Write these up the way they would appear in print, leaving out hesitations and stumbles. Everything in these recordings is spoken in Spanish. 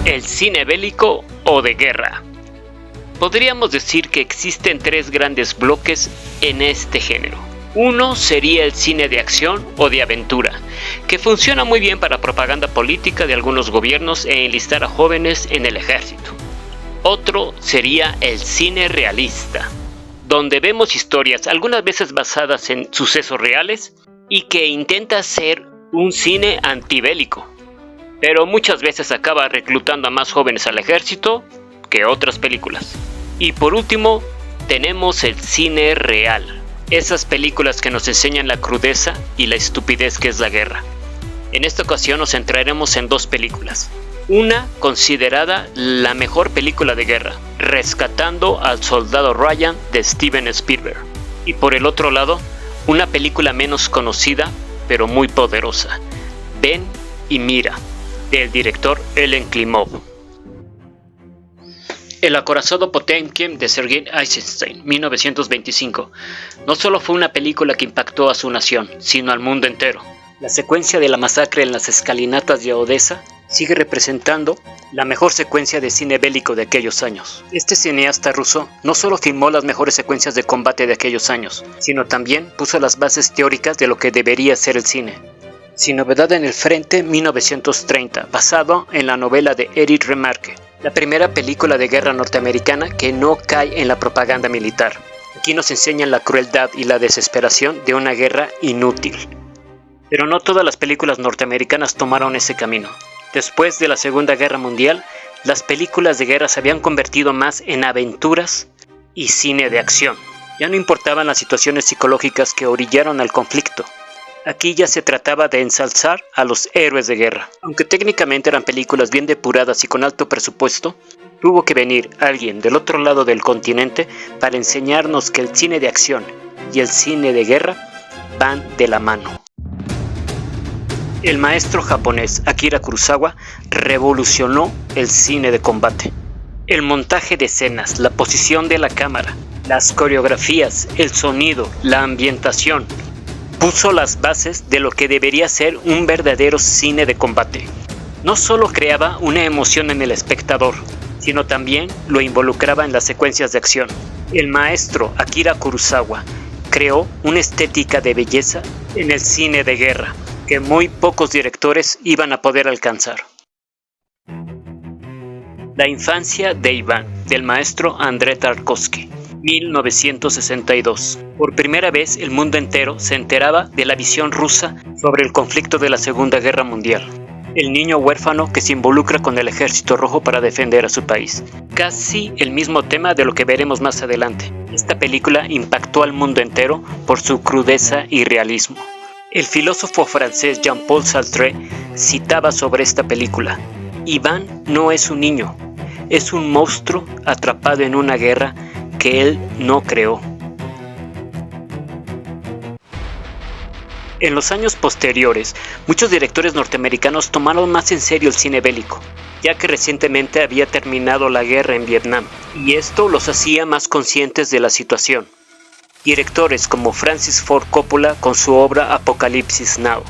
el cine bélico o de guerra. Podríamos decir que existen tres grandes bloques en este género. Uno sería el cine de acción o de aventura, que funciona muy bien para propaganda política de algunos gobiernos e enlistar a jóvenes en el ejército. Otro sería el cine realista, donde vemos historias algunas veces basadas en sucesos reales y que intenta ser un cine antibélico, pero muchas veces acaba reclutando a más jóvenes al ejército que otras películas. Y por último, tenemos el cine real. Esas películas que nos enseñan la crudeza y la estupidez que es la guerra. En esta ocasión nos centraremos en dos películas. Una considerada la mejor película de guerra, Rescatando al Soldado Ryan de Steven Spielberg. Y por el otro lado, una película menos conocida pero muy poderosa, Ven y mira, del director Ellen Klimov. El acorazado Potemkin de Sergei Eisenstein, 1925, no solo fue una película que impactó a su nación, sino al mundo entero. La secuencia de la masacre en las escalinatas de Odessa sigue representando la mejor secuencia de cine bélico de aquellos años. Este cineasta ruso no solo filmó las mejores secuencias de combate de aquellos años, sino también puso las bases teóricas de lo que debería ser el cine. Sin novedad en el frente, 1930, basado en la novela de Erich Remarque, la primera película de guerra norteamericana que no cae en la propaganda militar. Aquí nos enseñan la crueldad y la desesperación de una guerra inútil. Pero no todas las películas norteamericanas tomaron ese camino. Después de la Segunda Guerra Mundial, las películas de guerra se habían convertido más en aventuras y cine de acción. Ya no importaban las situaciones psicológicas que orillaron al conflicto. Aquí ya se trataba de ensalzar a los héroes de guerra. Aunque técnicamente eran películas bien depuradas y con alto presupuesto, tuvo que venir alguien del otro lado del continente para enseñarnos que el cine de acción y el cine de guerra van de la mano. El maestro japonés Akira Kurosawa revolucionó el cine de combate. El montaje de escenas, la posición de la cámara, las coreografías, el sonido, la ambientación, puso las bases de lo que debería ser un verdadero cine de combate. No solo creaba una emoción en el espectador, sino también lo involucraba en las secuencias de acción. El maestro Akira Kurosawa creó una estética de belleza en el cine de guerra que muy pocos directores iban a poder alcanzar. La infancia de Iván, del maestro Andrei Tarkovsky, 1962. Por primera vez el mundo entero se enteraba de la visión rusa sobre el conflicto de la Segunda Guerra Mundial. El niño huérfano que se involucra con el Ejército Rojo para defender a su país. Casi el mismo tema de lo que veremos más adelante. Esta película impactó al mundo entero por su crudeza y realismo. El filósofo francés Jean-Paul Sartre citaba sobre esta película: Iván no es un niño, es un monstruo atrapado en una guerra que él no creó. En los años posteriores, muchos directores norteamericanos tomaron más en serio el cine bélico, ya que recientemente había terminado la guerra en Vietnam, y esto los hacía más conscientes de la situación. Directores como Francis Ford Coppola con su obra Apocalipsis Now.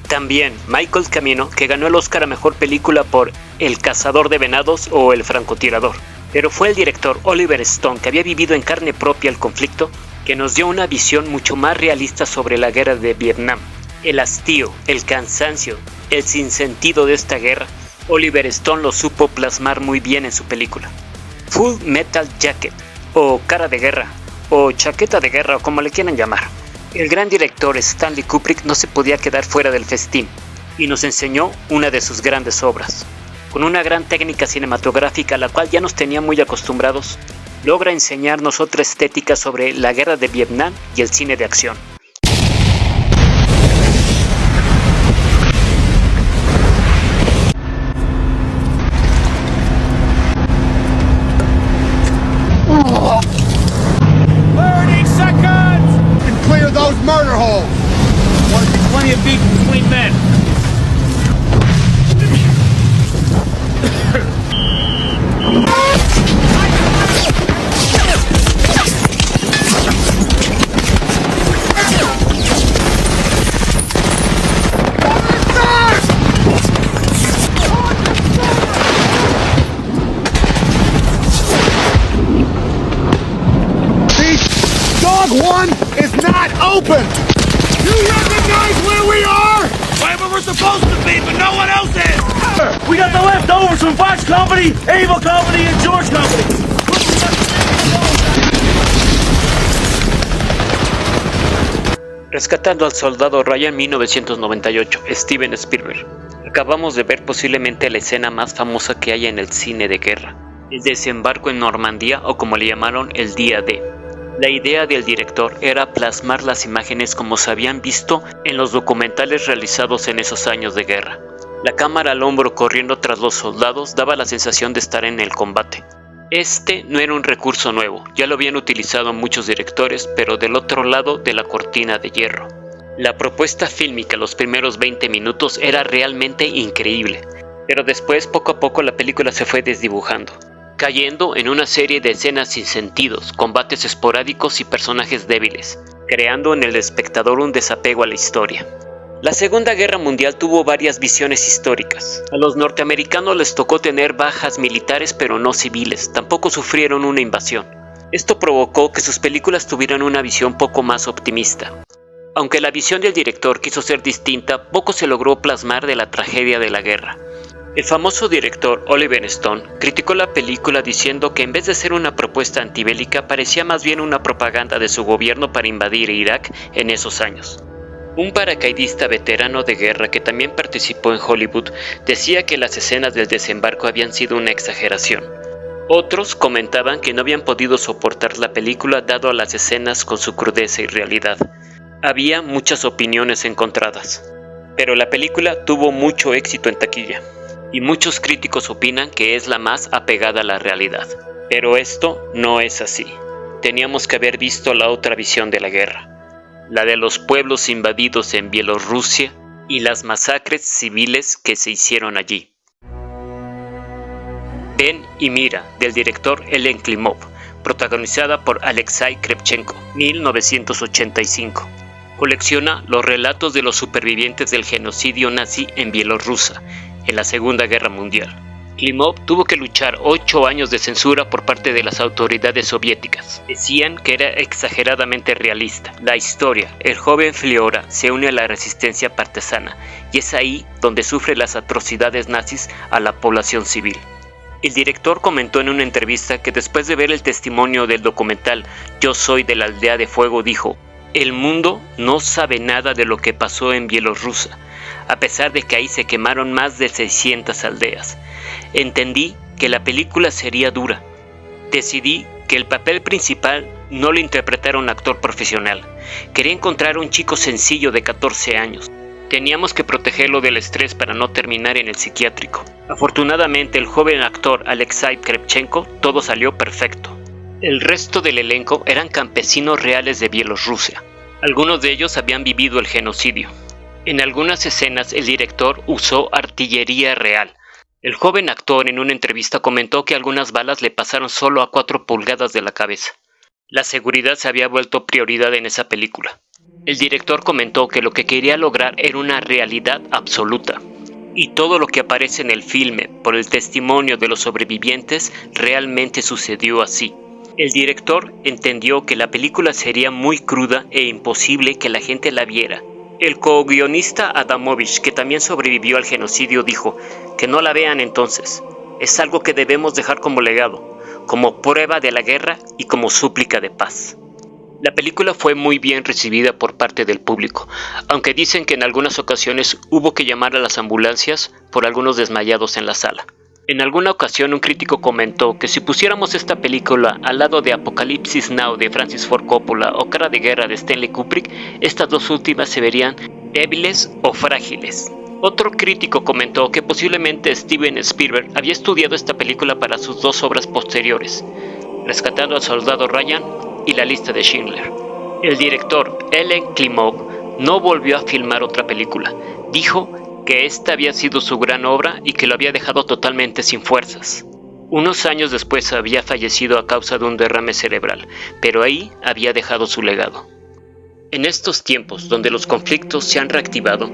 También Michael Cimino, que ganó el Oscar a Mejor Película por El cazador de venados o El francotirador. Pero fue el director Oliver Stone, que había vivido en carne propia el conflicto, que nos dio una visión mucho más realista sobre la guerra de Vietnam. El hastío, el cansancio, el sinsentido de esta guerra, Oliver Stone lo supo plasmar muy bien en su película. Full Metal Jacket, o Cara de Guerra, o Chaqueta de Guerra, o como le quieran llamar. El gran director Stanley Kubrick no se podía quedar fuera del festín, y nos enseñó una de sus grandes obras. Con una gran técnica cinematográfica a la cual ya nos tenía muy acostumbrados, logra enseñarnos otra estética sobre la guerra de Vietnam y el cine de acción. Murder hole! Want to be plenty of beef between men. open! You recognize where we are? Right where we're supposed to be, but no one else is! We got the leftovers from Fox Company, Ava Company, and George Company. Rescatando al soldado Ryan, 1998, Steven Spielberg. Acabamos de ver posiblemente la escena más famosa que hay en el cine de guerra, el desembarco en Normandía, o como le llamaron, el Día D. La idea del director era plasmar las imágenes como se habían visto en los documentales realizados en esos años de guerra. La cámara al hombro corriendo tras los soldados daba la sensación de estar en el combate. Este no era un recurso nuevo, ya lo habían utilizado muchos directores, pero del otro lado de la cortina de hierro. La propuesta fílmica los primeros 20 minutos era realmente increíble, pero después poco a poco la película se fue desdibujando, cayendo en una serie de escenas sin sentidos, combates esporádicos y personajes débiles, creando en el espectador un desapego a la historia. La Segunda Guerra Mundial tuvo varias visiones históricas. A los norteamericanos les tocó tener bajas militares pero no civiles, tampoco sufrieron una invasión. Esto provocó que sus películas tuvieran una visión poco más optimista. Aunque la visión del director quiso ser distinta, poco se logró plasmar de la tragedia de la guerra. El famoso director Oliver Stone criticó la película diciendo que en vez de ser una propuesta antibélica parecía más bien una propaganda de su gobierno para invadir Irak en esos años. Un paracaidista veterano de guerra que también participó en Hollywood decía que las escenas del desembarco habían sido una exageración. Otros comentaban que no habían podido soportar la película dado a las escenas con su crudeza y realidad. Había muchas opiniones encontradas, pero la película tuvo mucho éxito en taquilla, y muchos críticos opinan que es la más apegada a la realidad. Pero esto no es así. Teníamos que haber visto la otra visión de la guerra. La de los pueblos invadidos en Bielorrusia y las masacres civiles que se hicieron allí. Ven y mira, del director Ellen Klimov, protagonizada por Alexei Krevchenko, 1985. Colecciona los relatos de los supervivientes del genocidio nazi en Bielorrusia, en la Segunda Guerra Mundial. Klimov tuvo que luchar 8 años de censura por parte de las autoridades soviéticas. Decían que era exageradamente realista. La historia, el joven Fliora se une a la resistencia partisana y es ahí donde sufre las atrocidades nazis a la población civil. El director comentó en una entrevista que después de ver el testimonio del documental Yo soy de la aldea de fuego dijo: "El mundo no sabe nada de lo que pasó en Bielorrusia, a pesar de que ahí se quemaron más de 600 aldeas. Entendí que la película sería dura. Decidí que el papel principal no lo interpretara un actor profesional. Quería encontrar un chico sencillo de 14 años. Teníamos que protegerlo del estrés para no terminar en el psiquiátrico. Afortunadamente, el joven actor Alexei Krevchenko, todo salió perfecto. El resto del elenco eran campesinos reales de Bielorrusia. Algunos de ellos habían vivido el genocidio. En algunas escenas el director usó artillería real. El joven actor en una entrevista comentó que algunas balas le pasaron solo a 4 pulgadas de la cabeza. La seguridad se había vuelto prioridad en esa película. El director comentó que lo que quería lograr era una realidad absoluta. Y todo lo que aparece en el filme, por el testimonio de los sobrevivientes, realmente sucedió así. El director entendió que la película sería muy cruda e imposible que la gente la viera. El co-guionista Adamovich, que también sobrevivió al genocidio, dijo: "Que no la vean entonces. Es algo que debemos dejar como legado, como prueba de la guerra y como súplica de paz". La película fue muy bien recibida por parte del público, aunque dicen que en algunas ocasiones hubo que llamar a las ambulancias por algunos desmayados en la sala. En alguna ocasión un crítico comentó que si pusiéramos esta película al lado de Apocalipsis Now de Francis Ford Coppola o Cara de Guerra de Stanley Kubrick, estas dos últimas se verían débiles o frágiles. Otro crítico comentó que posiblemente Steven Spielberg había estudiado esta película para sus 2 obras posteriores, Rescatando al soldado Ryan y La lista de Schindler. El director Ellen Klimov no volvió a filmar otra película. Dijo que esta había sido su gran obra y que lo había dejado totalmente sin fuerzas. Unos años después había fallecido a causa de un derrame cerebral, pero ahí había dejado su legado. En estos tiempos, donde los conflictos se han reactivado,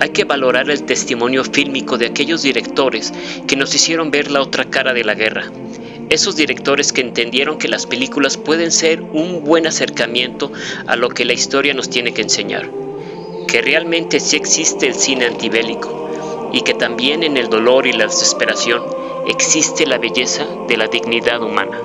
hay que valorar el testimonio fílmico de aquellos directores que nos hicieron ver la otra cara de la guerra. Esos directores que entendieron que las películas pueden ser un buen acercamiento a lo que la historia nos tiene que enseñar, que realmente sí existe el cine antibélico y que también en el dolor y la desesperación existe la belleza de la dignidad humana.